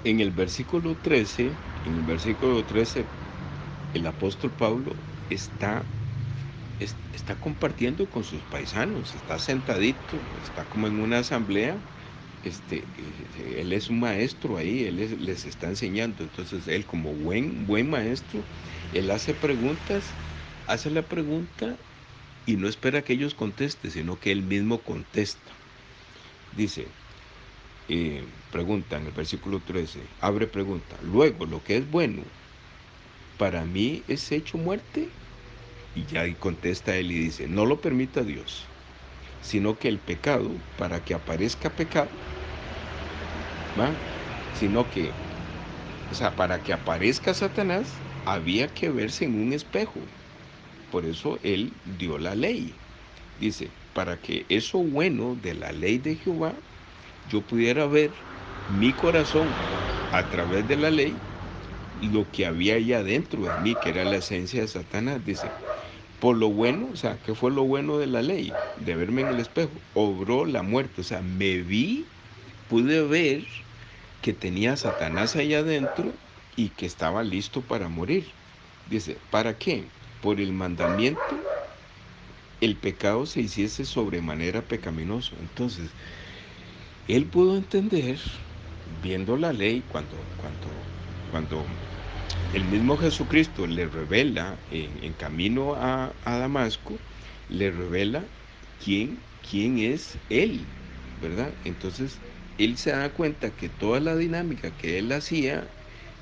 en el versículo 13, en el versículo 13, el apóstol Pablo está, está compartiendo con sus paisanos, está sentadito, está como en una asamblea. Él es un maestro ahí, les está enseñando. Entonces él, como buen maestro, él hace la pregunta y no espera que ellos contesten, sino que él mismo contesta. Dice, pregunta en el versículo 13, abre pregunta, luego lo que es bueno para mí es hecho muerte. Y ya ahí contesta él y dice, no lo permita Dios, sino que el pecado, para que aparezca pecado, ¿va? Sino que, o sea, para que aparezca Satanás, había que verse en un espejo. Por eso él dio la ley. Dice, para que eso bueno de la ley de Jehová, yo pudiera ver mi corazón a través de la ley, lo que había ahí adentro de mí, que era la esencia de Satanás. Dice, por lo bueno, o sea, ¿qué fue lo bueno de la ley? De verme en el espejo. Obró la muerte, o sea, me vi, pude ver que tenía a Satanás allá adentro y que estaba listo para morir. Dice, ¿para qué? Por el mandamiento el pecado se hiciese sobremanera pecaminoso. Entonces, él pudo entender, viendo la ley, cuando el mismo Jesucristo le revela en camino a Damasco, le revela quién es él, ¿verdad? Entonces, él se da cuenta que toda la dinámica que él hacía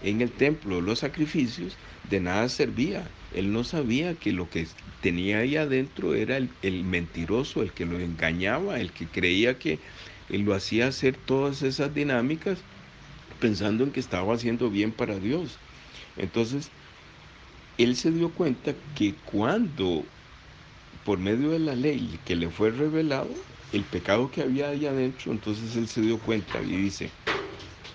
en el templo, los sacrificios, de nada servía. Él no sabía que lo que tenía ahí adentro era el mentiroso, el que lo engañaba, el que creía que él lo hacía hacer todas esas dinámicas pensando en que estaba haciendo bien para Dios. Entonces, él se dio cuenta que cuando, por medio de la ley que le fue revelado, el pecado que había ahí adentro, entonces él se dio cuenta y dice,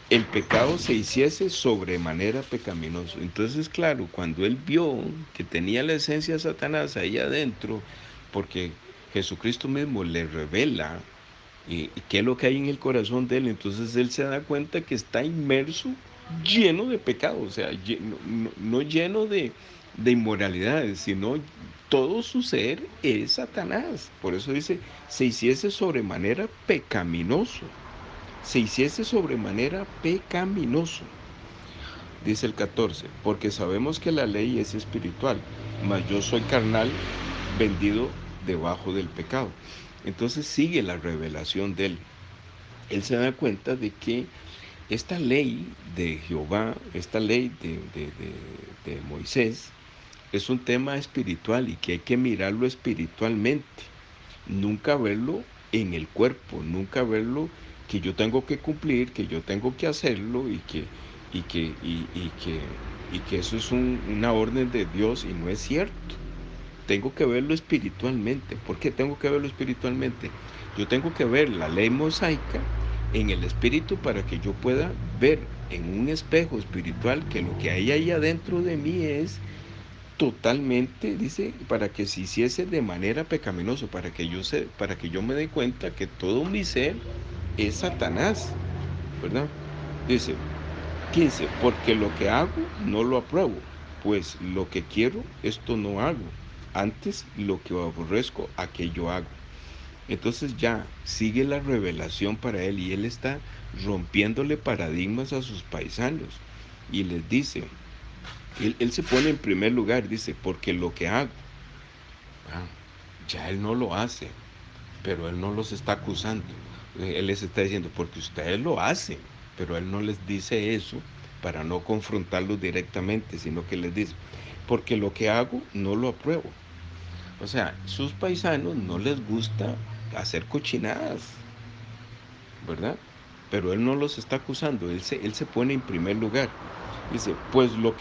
el pecado se hiciese sobremanera pecaminoso. Entonces, claro, cuando él vio que tenía la esencia de Satanás ahí adentro, porque Jesucristo mismo le revela qué es lo que hay en el corazón de él, entonces él se da cuenta que está inmerso, lleno de pecado, o sea, no lleno de inmoralidades, sino todo su ser es Satanás. Por eso dice, se hiciese sobremanera pecaminoso, se hiciese sobremanera pecaminoso. Dice el 14, porque sabemos que la ley es espiritual, mas yo soy carnal, vendido debajo del pecado. Entonces sigue la revelación de él. Él se da cuenta de que esta ley de Jehová, esta ley de Moisés, es un tema espiritual y que hay que mirarlo espiritualmente, nunca verlo en el cuerpo, nunca verlo que yo tengo que cumplir, que yo tengo que hacerlo y que, y, y que, y que eso es una orden de Dios y no es cierto. Tengo que verlo espiritualmente. ¿Por qué tengo que verlo espiritualmente? Yo tengo que ver la ley mosaica en el espíritu para que yo pueda ver en un espejo espiritual que lo que hay ahí adentro de mí es totalmente, dice, para que se hiciese de manera pecaminosa, para que yo me dé cuenta que todo mi ser es Satanás, ¿verdad? Dice, 15, porque lo que hago no lo apruebo, pues lo que quiero, esto no hago. Antes lo que aborrezco, aquello hago. Entonces ya sigue la revelación para él y él está rompiéndole paradigmas a sus paisanos y les dice, él se pone en primer lugar, dice, porque lo que hago, ah, ya él no lo hace, pero él no los está acusando. Él les está diciendo, porque ustedes lo hacen, pero él no les dice eso para no confrontarlos directamente, sino que les dice, porque lo que hago no lo apruebo. O sea, sus paisanos no les gusta hacer cochinadas, ¿verdad? Pero él no los está acusando, él se pone en primer lugar. Dice, pues lo,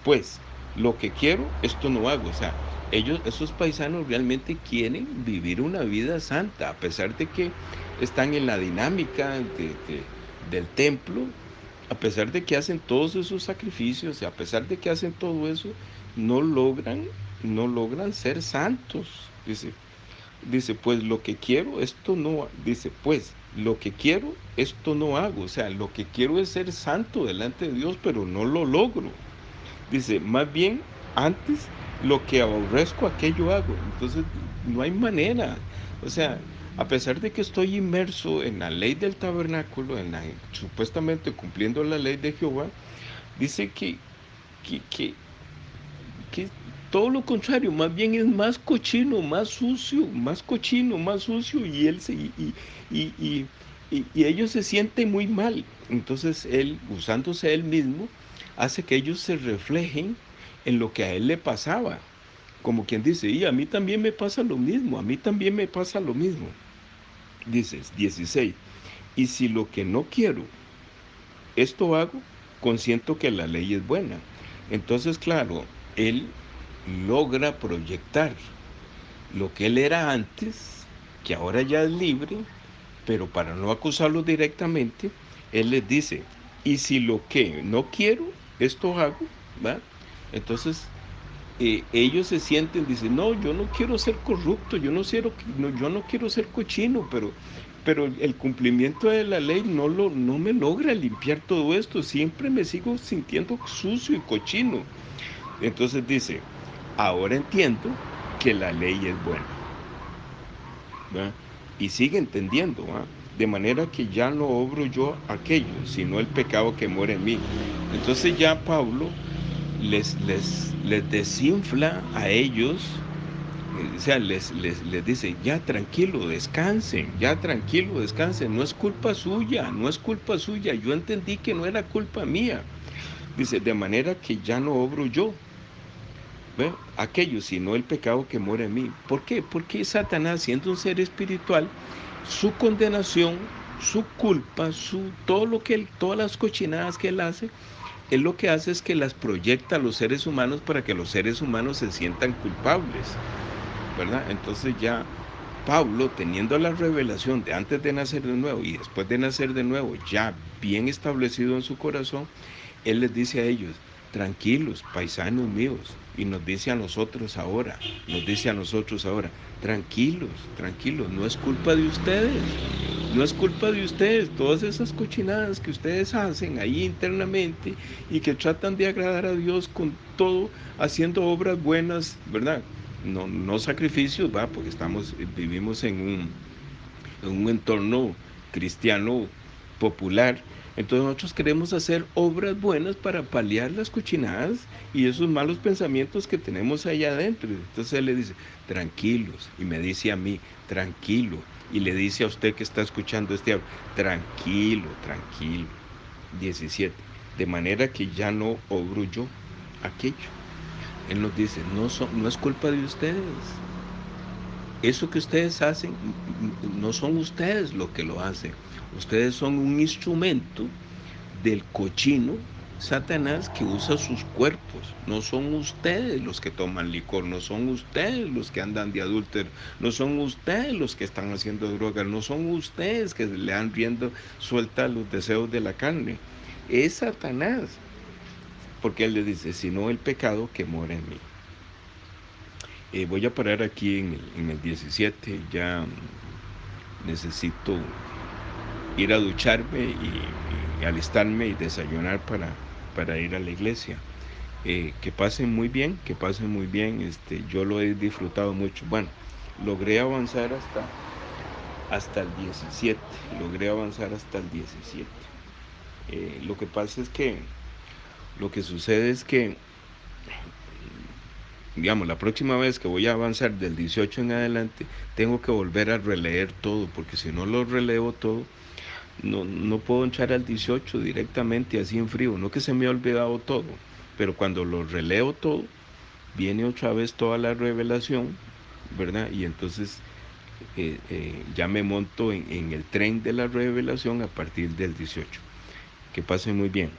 pues lo que quiero, esto no hago. O sea, esos paisanos realmente quieren vivir una vida santa, a pesar de que están en la dinámica del templo, a pesar de que hacen todos esos sacrificios, y a pesar de que hacen todo eso, no logran, no logran ser santos. Dice, pues lo que quiero, esto no, dice, pues lo que quiero, esto no hago. O sea, lo que quiero es ser santo delante de Dios, pero no lo logro. Dice, más bien, antes lo que aborrezco, aquello hago. Entonces, no hay manera. O sea, a pesar de que estoy inmerso en la ley del tabernáculo, supuestamente cumpliendo la ley de Jehová, dice que, que, que todo lo contrario, más bien es más cochino, más sucio, más cochino, más sucio, y y, y, y ellos se sienten muy mal. Entonces él, usándose él mismo, hace que ellos se reflejen en lo que a él le pasaba. Como quien dice, y a mí también me pasa lo mismo, a mí también me pasa lo mismo. Dices, 16. Y si lo que no quiero, esto hago, consiento que la ley es buena. Entonces, claro, él logra proyectar lo que él era antes, que ahora ya es libre, pero para no acusarlo directamente, él les dice, y si lo que no quiero, esto hago, ¿va? Entonces, ellos se sienten, dicen, no, yo no quiero ser corrupto, yo no quiero ser cochino, pero el cumplimiento de la ley no me logra limpiar todo esto, siempre me sigo sintiendo sucio y cochino. Entonces dice, ahora entiendo que la ley es buena, ¿verdad? Y sigue entendiendo, ¿verdad? De manera que ya no obro yo aquello, sino el pecado que mora en mí. Entonces ya Pablo les desinfla a ellos, o sea, les dice, ya tranquilo, descansen, no es culpa suya, no es culpa suya, yo entendí que no era culpa mía. Dice, de manera que ya no obro yo, ¿ve? Aquello, sino el pecado que mora en mí. ¿Por qué? Porque Satanás, siendo un ser espiritual, su condenación, su culpa, todo lo que todas las cochinadas que él hace, él lo que hace es que las proyecta a los seres humanos para que los seres humanos se sientan culpables, ¿verdad? Entonces ya Pablo, teniendo la revelación de antes de nacer de nuevo y después de nacer de nuevo, ya bien establecido en su corazón, él les dice a ellos, tranquilos, paisanos míos, y nos dice a nosotros ahora, tranquilos, tranquilos, no es culpa de ustedes, no es culpa de ustedes, todas esas cochinadas que ustedes hacen ahí internamente y que tratan de agradar a Dios con todo, haciendo obras buenas, ¿verdad? No sacrificios, va, porque vivimos en un entorno cristiano popular. Entonces nosotros queremos hacer obras buenas para paliar las cochinadas y esos malos pensamientos que tenemos allá adentro. Entonces él le dice, tranquilos, y me dice a mí, tranquilo, y le dice a usted que está escuchando este audio, tranquilo, tranquilo. 17. De manera que ya no obro yo aquello. Él nos dice, no es culpa de ustedes. Eso que ustedes hacen, no son ustedes lo que lo hacen. Ustedes son un instrumento del cochino Satanás que usa sus cuerpos. No son ustedes los que toman licor, no son ustedes los que andan de adúltero, no son ustedes los que están haciendo drogas, no son ustedes que le dan rienda suelta a los deseos de la carne. Es Satanás, porque él le dice, sino el pecado que mora en mí. Voy a parar aquí en el 17, ya necesito ir a ducharme y alistarme y desayunar para ir a la iglesia. Que pasen muy bien, que pasen muy bien. Yo lo he disfrutado mucho. Bueno, logré avanzar hasta el 17. Logré avanzar hasta el 17. Lo que pasa es que, lo que sucede es que, digamos, la próxima vez que voy a avanzar del 18 en adelante, tengo que volver a releer todo, porque si no lo releo todo, no puedo entrar al 18 directamente así en frío, no que se me ha olvidado todo, pero cuando lo releo todo, viene otra vez toda la revelación, ¿verdad? Y entonces ya me monto en el tren de la revelación a partir del 18. Que pasen muy bien.